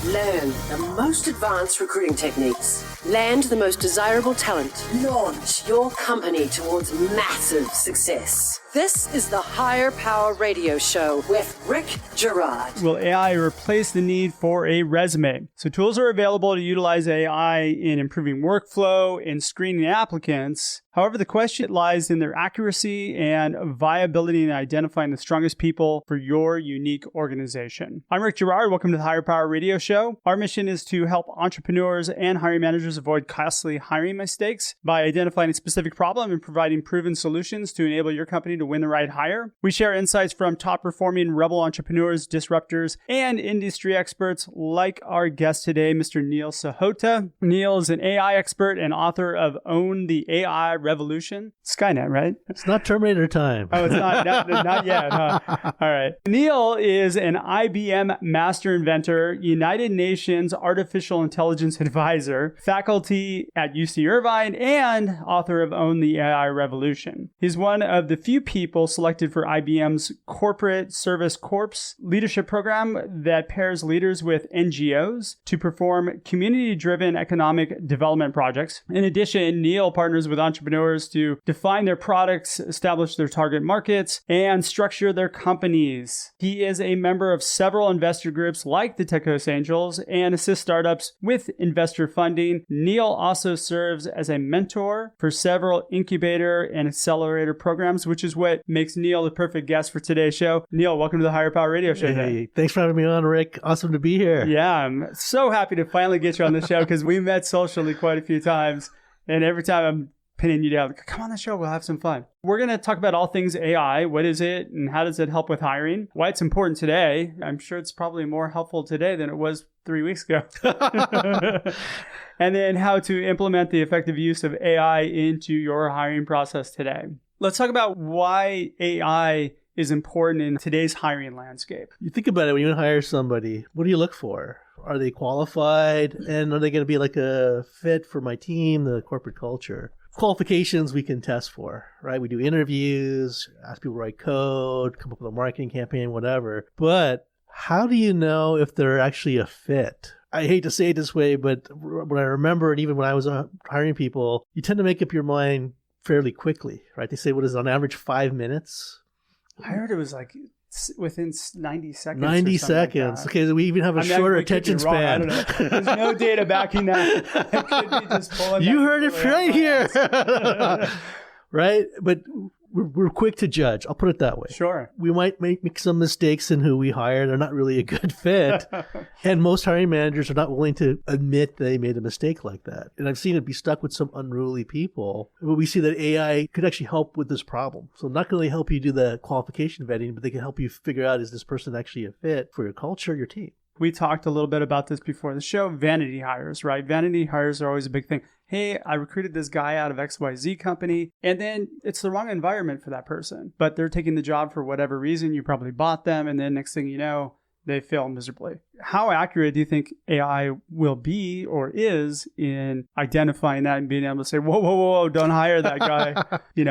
Learn the most advanced recruiting techniques. Land the most desirable talent. Launch your company towards massive success. This is the Higher Power Radio Show with Rick Girard. Will AI replace the need for a resume? So tools are available to utilize AI in improving workflow and screening applicants. However, the question lies in their accuracy and viability in identifying the strongest people for your unique organization. I'm Rick Girard. Welcome to the Higher Power Radio Show. Our mission is to help entrepreneurs and hiring managers avoid costly hiring mistakes by identifying a specific problem and providing proven solutions to enable your company to win the right hire. We share insights from top-performing rebel entrepreneurs, disruptors, and industry experts like our guest today, Mr. Neil Sahota. Neil is an AI expert and author of Own the AI Revolution. Skynet, right? It's not Terminator time. Oh, it's not yet, huh? All right. Neil is an IBM Master Inventor, United Nations Artificial Intelligence Advisor, faculty at UC Irvine, and author of Own the AI Revolution. He's one of the few people selected for IBM's Corporate Service Corps leadership program that pairs leaders with NGOs to perform community-driven economic development projects. In addition, Neil partners with entrepreneurs to define their products, establish their target markets, and structure their companies. He is a member of several investor groups like the Techos Angels and assists startups with investor funding. Neil also serves as a mentor for several incubator and accelerator programs, which is what makes Neil the perfect guest for today's show. Neil, welcome to the Higher Power Radio Show. Hey, thanks for having me on, Rick. Awesome to be here. Yeah, I'm so happy to finally get you on the show because we met socially quite a few times, and every time I'm pinning you down, come on the show, we'll have some fun. We're going to talk about all things AI. What is it and how does it help with hiring? Why it's important today. I'm sure it's probably more helpful today than it was 3 weeks ago. And then how to implement the effective use of AI into your hiring process today. Let's talk about why AI is important in today's hiring landscape. You think about it, when you hire somebody, what do you look for? Are they qualified? And are they going to be like a fit for my team, the corporate culture? Qualifications we can test for, right? We do interviews, ask people to write code, come up with a marketing campaign, whatever. But how do you know if they're actually a fit? I hate to say it this way, but when I remember, and even when I was hiring people, you tend to make up your mind fairly quickly, right? They say, what is it, on average 5 minutes? I heard it was like within 90 seconds. 90 seconds. Like okay, so we even have a shorter attention span. I don't know. There's no data backing that. It could be just pulling you heard it right here. Right? But we're quick to judge. I'll put it that way. Sure. We might make some mistakes in who we hire. They're not really a good fit. And most hiring managers are not willing to admit they made a mistake like that. And I've seen it be stuck with some unruly people. But we see that AI could actually help with this problem. So not only help you do the qualification vetting, but they can help you figure out, is this person actually a fit for your culture, your team? We talked a little bit about this before the show. Vanity hires, right? Vanity hires are always a big thing. Hey, I recruited this guy out of XYZ company, and then it's the wrong environment for that person. But they're taking the job for whatever reason. You probably bought them, and then next thing you know, they fail miserably. How accurate do you think AI will be or is in identifying that and being able to say, whoa, don't hire that guy.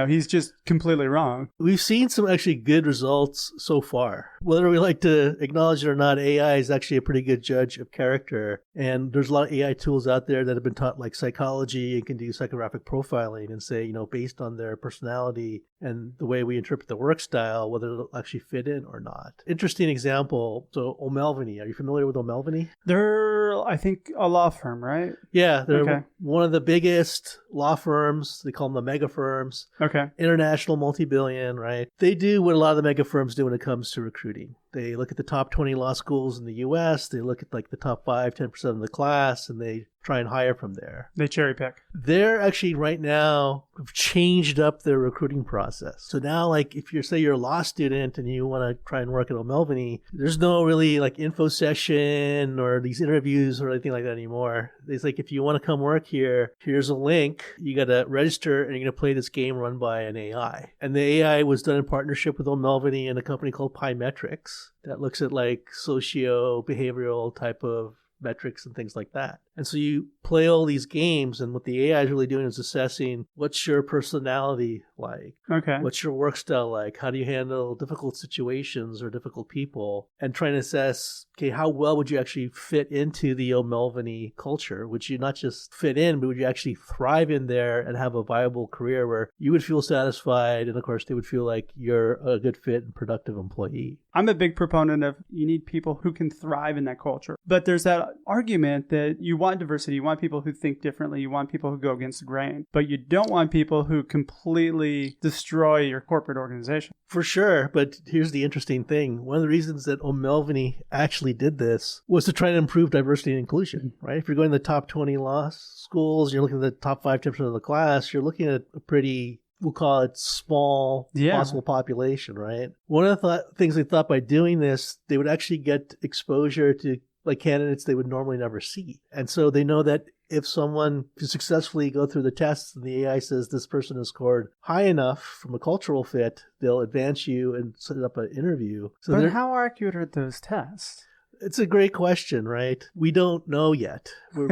He's just completely wrong. We've seen some actually good results so far. Whether we like to acknowledge it or not, AI is actually a pretty good judge of character. And there's a lot of AI tools out there that have been taught like psychology and can do psychographic profiling and say, based on their personality and the way we interpret the work style, whether it'll actually fit in or not. Interesting example. So O'Melveny, are you familiar with O'Melveny? They're, I think, a law firm, right? Yeah, they're one of the biggest law firms. They call them the mega firms. Okay. International, multi-billion, right? They do what a lot of the mega firms do when it comes to recruiting. They look at the top 20 law schools in the U.S. They look at like the top 5, 10% of the class, and they try and hire from there. They cherry pick. They're actually right now have changed up their recruiting process. So now, like if you're a law student and you want to try and work at O'Melveny, there's no really like info session or these interviews or anything like that anymore. It's like, if you want to come work here, here's a link. You got to register and you're going to play this game run by an AI. And the AI was done in partnership with O'Melveny and a company called Pymetrics that looks at like socio-behavioral type of metrics and things like that. And so you play all these games, and what the AI is really doing is assessing what's your personality like? Okay. What's your work style like? How do you handle difficult situations or difficult people? And trying to assess, okay, how well would you actually fit into the O'Melveny culture? Would you not just fit in, but would you actually thrive in there and have a viable career where you would feel satisfied, and of course they would feel like you're a good fit and productive employee? I'm a big proponent of you need people who can thrive in that culture. But there's that argument that you want diversity, you want people who think differently, you want people who go against the grain, but you don't want people who completely destroy your corporate organization. For sure, but here's the interesting thing. One of the reasons that O'Melveny actually did this was to try to improve diversity and inclusion, right? If you're going to the top 20 law schools, you're looking at the top 5% of the class, you're looking at a pretty, we'll call it small possible population, right? One of the things they thought by doing this, they would actually get exposure to like candidates they would normally never see. And so they know that if someone can successfully go through the tests and the AI says this person has scored high enough from a cultural fit, they'll advance you and set up an interview. So but how accurate are those tests? It's a great question, right? We don't know yet. We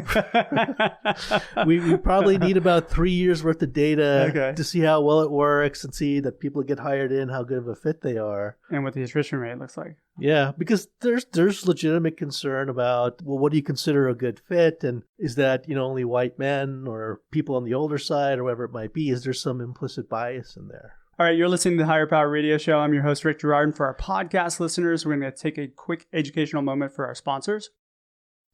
probably need about 3 years worth of data to see how well it works and see that people get hired in, how good of a fit they are. And what the attrition rate looks like. Yeah, because there's legitimate concern about, well, what do you consider a good fit? And is that, only white men or people on the older side or whatever it might be? Is there some implicit bias in there? All right, you're listening to the Higher Power Radio Show. I'm your host, Rick Girard. And for our podcast listeners, we're going to take a quick educational moment for our sponsors.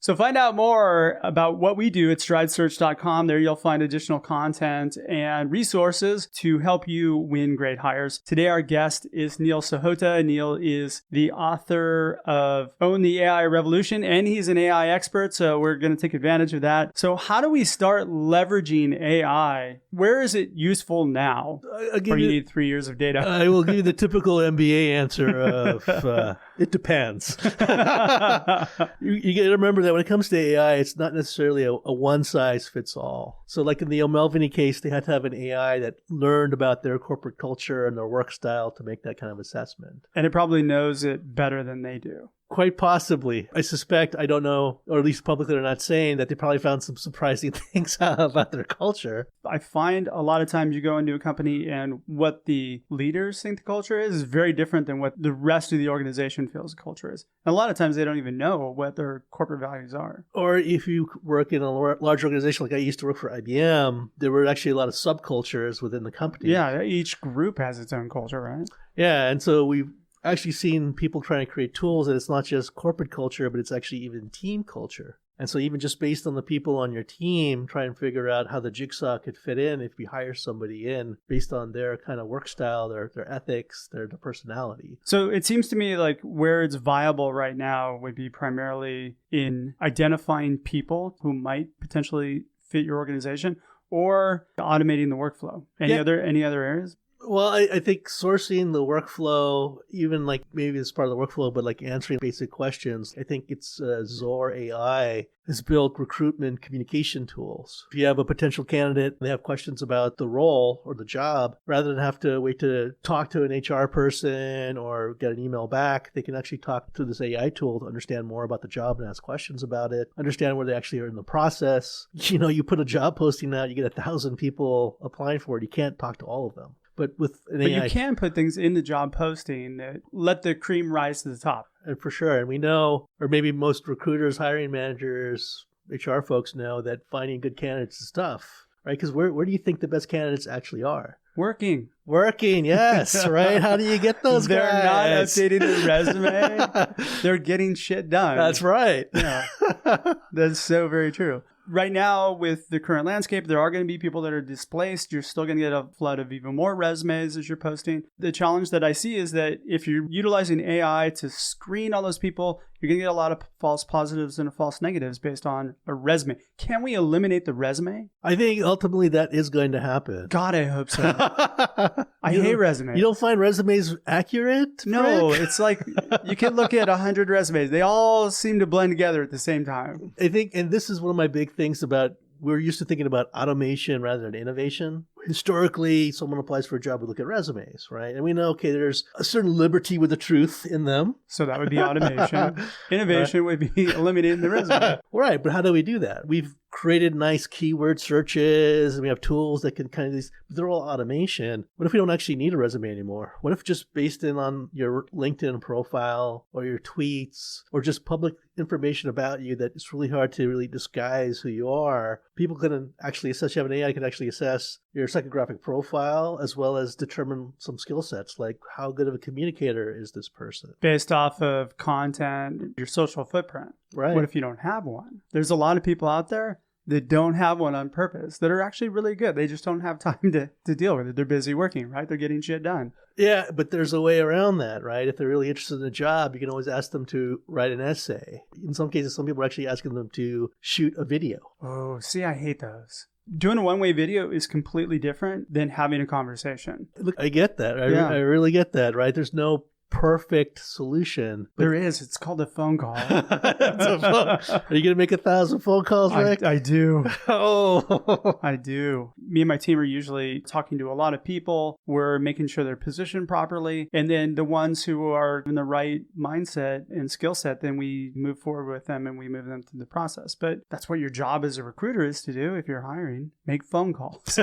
So find out more about what we do at stridesearch.com. There you'll find additional content and resources to help you win great hires. Today, our guest is Neil Sahota. Neil is the author of Own the AI Revolution, and he's an AI expert, so we're going to take advantage of that. So how do we start leveraging AI? Where is it useful now? Or you need 3 years of data? I will give you the typical MBA answer of it depends. You got to remember that when it comes to AI, it's not necessarily a one-size-fits-all. So like in the O'Melveny case, they had to have an AI that learned about their corporate culture and their work style to make that kind of assessment. And it probably knows it better than they do. Quite possibly. I suspect, I don't know, or at least publicly they're not saying, that they probably found some surprising things out about their culture. I find a lot of times you go into a company and what the leaders think the culture is very different than what the rest of the organization feels the culture is. And a lot of times they don't even know what their corporate values are. Or if you work in a large organization, like I used to work for IBM, there were actually a lot of subcultures within the company. Yeah, each group has its own culture, right? Yeah, and so we've actually seen people trying to create tools that it's not just corporate culture, but it's actually even team culture. And so even just based on the people on your team, try and figure out how the jigsaw could fit in if you hire somebody in based on their kind of work style, their ethics, their personality. So it seems to me like where it's viable right now would be primarily in identifying people who might potentially fit your organization or automating the workflow. Any other areas? Well, I think sourcing the workflow, even like maybe it's part of the workflow, but like answering basic questions, I think it's Zor AI has built recruitment communication tools. If you have a potential candidate and they have questions about the role or the job, rather than have to wait to talk to an HR person or get an email back, they can actually talk to this AI tool to understand more about the job and ask questions about it, understand where they actually are in the process. You put a job posting out, you get 1,000 people applying for it. You can't talk to all of them. But with an AI, you can put things in the job posting that let the cream rise to the top. And for sure. And we know, or maybe most recruiters, hiring managers, HR folks know that finding good candidates is tough, right? Because where do you think the best candidates actually are? Working, yes, right? How do you get those They're guys? not updating their resume. They're getting shit done. That's right. Yeah. That's so very true. Right now, with the current landscape, there are going to be people that are displaced. You're still going to get a flood of even more resumes as you're posting. The challenge that I see is that if you're utilizing AI to screen all those people, you're going to get a lot of false positives and false negatives based on a resume. Can we eliminate the resume? I think ultimately that is going to happen. God, I hope so. I hate resumes. You don't find resumes accurate? No, Rick? It's like you can look at 100 resumes. They all seem to blend together at the same time. I think, and this is one of my big things about we're used to thinking about automation rather than innovation. Historically, someone applies for a job, we look at resumes, right? And we know, okay, there's a certain liberty with the truth in them. So that would be automation. Innovation would be eliminating the resume. Right, but how do we do that? We've created nice keyword searches, and we have tools that can kind of these, they're all automation. What if we don't actually need a resume anymore? What if just based in on your LinkedIn profile or your tweets or just public information about you that it's really hard to really disguise who you are, people can actually assess, you have an AI can actually assess your psychographic profile as well as determine some skill sets, like how good of a communicator is this person? Based off of content, your social footprint. Right. What if you don't have one? There's a lot of people out there that don't have one on purpose that are actually really good. They just don't have time to deal with it. They're busy working, right? They're getting shit done. Yeah, but there's a way around that, right? If they're really interested in a job, you can always ask them to write an essay. In some cases, some people are actually asking them to shoot a video. Oh, see, I hate those. Doing a one-way video is completely different than having a conversation. Look, I get that. Yeah. I really get that, right? There's no perfect solution. There is. It's called a phone call. Are you going to make 1,000 phone calls, Rick? I do. Oh. I do. Me and my team are usually talking to a lot of people. We're making sure they're positioned properly. And then the ones who are in the right mindset and skill set, then we move forward with them and we move them through the process. But that's what your job as a recruiter is to do if you're hiring. Make phone calls.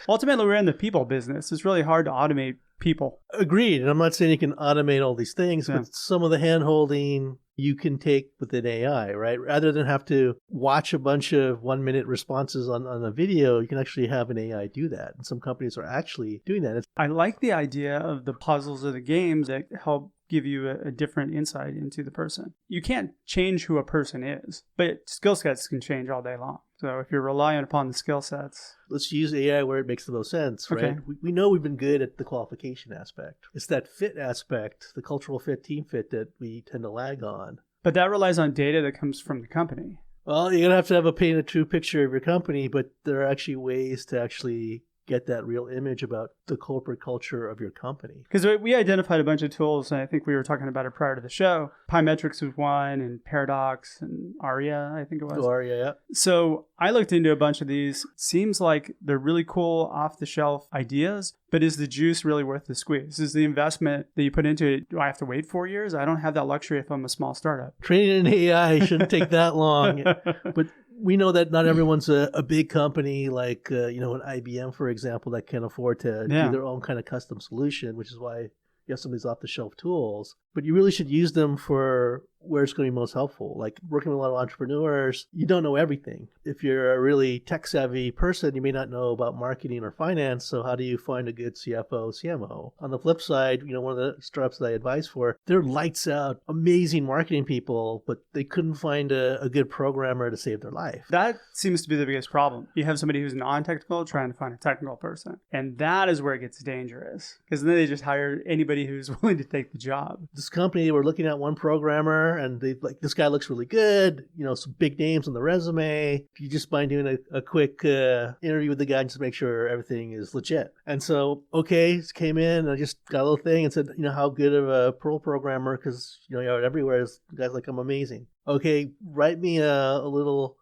Ultimately, we're in the people business. It's really hard to automate people. Agreed. And I'm not saying you can automate all these things, but some of the hand-holding you can take with an AI, right? Rather than have to watch a bunch of 1-minute responses on a video, you can actually have an AI do that. And some companies are actually doing that. I like the idea of the puzzles of the games that help give you a different insight into the person. You can't change who a person is, but skill sets can change all day long. So if you're relying upon the skill sets. Let's use AI where it makes the most sense, right? Okay. We know we've been good at the qualification aspect. It's that fit aspect, the cultural fit, team fit that we tend to lag on. But that relies on data that comes from the company. Well, you're going to have a paint a true picture of your company, but there are actually ways to actually get that real image about the corporate culture of your company. Because we identified a bunch of tools, and I think we were talking about it prior to the show. Pymetrics was one, and Paradox, and Aria, I think it was. Oh, Aria, yeah. So I looked into a bunch of these. Seems like they're really cool off-the-shelf ideas, but is the juice really worth the squeeze? Is the investment that you put into it, do I have to wait 4 years? I don't have that luxury if I'm a small startup. Training an AI shouldn't take that long. But we know that not everyone's a big company like, an IBM, for example, that can afford to do their own kind of custom solution, which is why you have some of these off-the-shelf tools. But you really should use them for where it's going to be most helpful. Like working with a lot of entrepreneurs, you don't know everything. If you're a really tech-savvy person, you may not know about marketing or finance, so how do you find a good CFO, CMO? On the flip side, one of the startups that I advise for, they're lights out, amazing marketing people, but they couldn't find a good programmer to save their life. That seems to be the biggest problem. You have somebody who's non-technical trying to find a technical person. And that is where it gets dangerous. Because then they just hire anybody who's willing to take the job. This company, they were looking at one programmer and they like, this guy looks really good, some big names on the resume. You just mind doing a quick interview with the guy just to make sure everything is legit. And so, came in and I just got a little thing and said, how good of a Perl programmer, because, you're everywhere. Guys like, I'm amazing. Okay, write me a little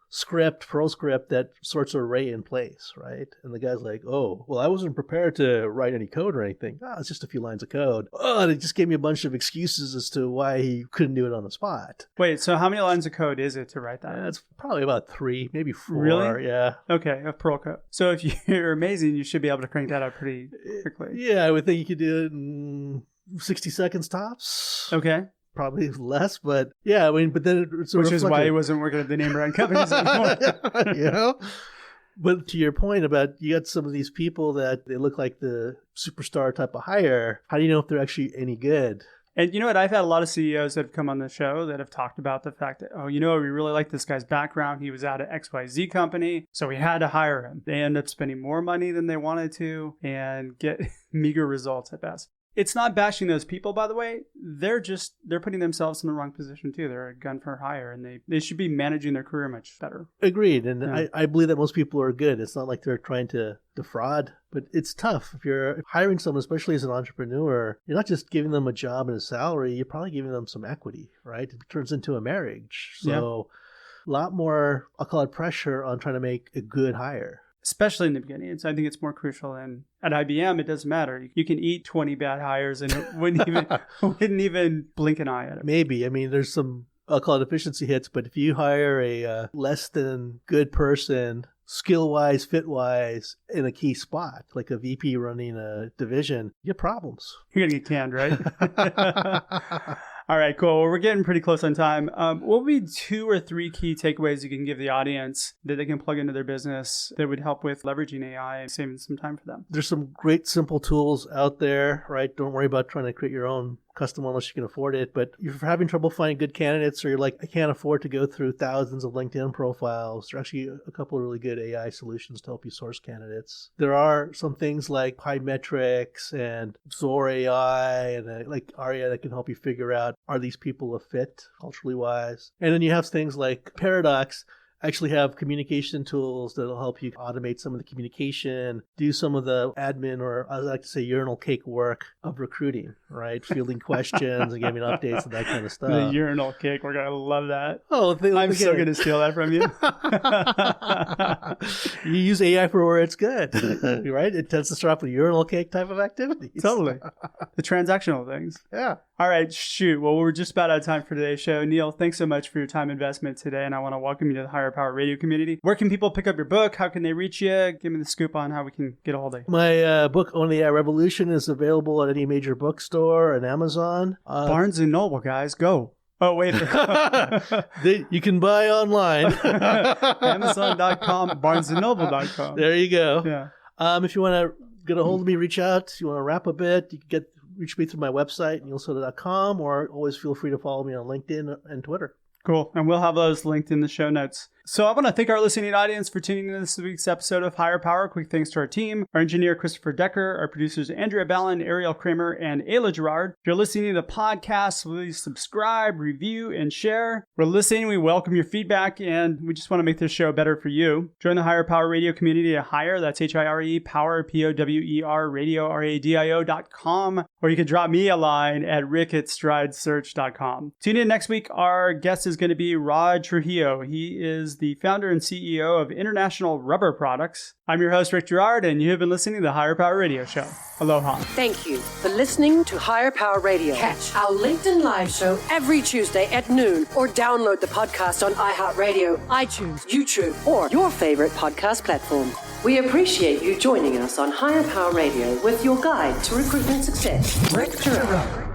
Perl script that sorts an array in place, right? And the guy's like, oh, well, I wasn't prepared to write any code or anything. It's just a few lines of code. Oh, they just gave me a bunch of excuses as to why he couldn't do it on the spot. Wait, so how many lines of code is it to write that? It's probably about 3, maybe 4. Really? Yeah. Okay, of Perl code. So if you're amazing, you should be able to crank that out pretty quickly. Yeah, I would think you could do it in 60 seconds tops. Okay. Probably less, but yeah, but then it's which is why he wasn't working at the name brand companies anymore. But to your point about you got some of these people that they look like the superstar type of hire. How do you know if they're actually any good? And you know what? I've had a lot of CEOs that have come on the show that have talked about the fact that, we really like this guy's background. He was out at XYZ company, so we had to hire him. They end up spending more money than they wanted to and get meager results at best. It's not bashing those people, by the way. They're putting themselves in the wrong position too. They're a gun for hire, and they should be managing their career much better. Agreed. And I believe that most people are good. It's not like they're trying to defraud, but it's tough. If you're hiring someone, especially as an entrepreneur, you're not just giving them a job and a salary, you're probably giving them some equity, right? It turns into a marriage. So a lot more, I'll call it pressure on trying to make a good hire. Especially in the beginning. I think it's more crucial. And at IBM, it doesn't matter. You can eat 20 bad hires and it wouldn't even blink an eye at it. Maybe. I mean, there's some, I'll call it efficiency hits, but if you hire a less than good person, skill-wise, fit-wise, in a key spot, like a VP running a division, you have problems. You're going to get canned, right? All right, cool. Well, we're getting pretty close on time. What would be 2 or 3 key takeaways you can give the audience that they can plug into their business that would help with leveraging AI and saving some time for them? There's some great simple tools out there, right? Don't worry about trying to create your own custom one unless you can afford it. But if you're having trouble finding good candidates, or you're like, I can't afford to go through thousands of LinkedIn profiles, there are actually a couple of really good AI solutions to help you source candidates. There are some things like Pymetrics and Zor AI and like Aria that can help you figure out, are these people a fit culturally wise? And then you have things like Paradox actually have communication tools that'll help you automate some of the communication, do some of the admin, or I like to say urinal cake work of recruiting, right? Fielding questions and giving updates and that kind of stuff. The urinal cake work, I love that. Oh, I'm so going to steal that from you. You use AI for where it's good, right? It tends to start off with urinal cake type of activities. Totally. The transactional things. Yeah. All right, shoot. Well, we're just about out of time for today's show. Neil, thanks so much for your time investment today, and I want to welcome you to the Higher Power Radio community. Where can people pick up your book? How can they reach you? Give me the scoop on how we can get a hold of you. My book, Own the AI Revolution, is available at any major bookstore and Amazon. Barnes & Noble, guys, go. Oh, wait. You can buy online. Amazon.com, BarnesandNoble.com. There you go. Yeah. If you want to get a hold of me, reach out. If you want to rap a bit, you can reach me through my website, neilsahota.com, or always feel free to follow me on LinkedIn and Twitter. Cool. And we'll have those linked in the show notes. So I want to thank our listening audience for tuning in to this week's episode of Higher Power. Quick thanks to our team, our engineer, Christopher Decker, our producers, Andrea Ballin, Ariel Kramer, and Ayla Gerard. If you're listening to the podcast, please subscribe, review, and share. We're listening. We welcome your feedback, and we just want to make this show better for you. Join the Higher Power Radio community at Higher. That's HIRE, Power, POWER, Radio, RADIO.com. Or you can drop me a line at rick@stridesearch.com. Tune in next week. Our guest is going to be Rod Trujillo. He is the founder and CEO of International Rubber Products. I'm your host, Rick Gerard, and you have been listening to the Higher Power Radio Show. Aloha. Thank you for listening to Higher Power Radio. Catch our LinkedIn Live show every Tuesday at noon, or download the podcast on iHeartRadio, iTunes, YouTube, or your favorite podcast platform. We appreciate you joining us on Higher Power Radio with your guide to recruitment success, Rick Gerard.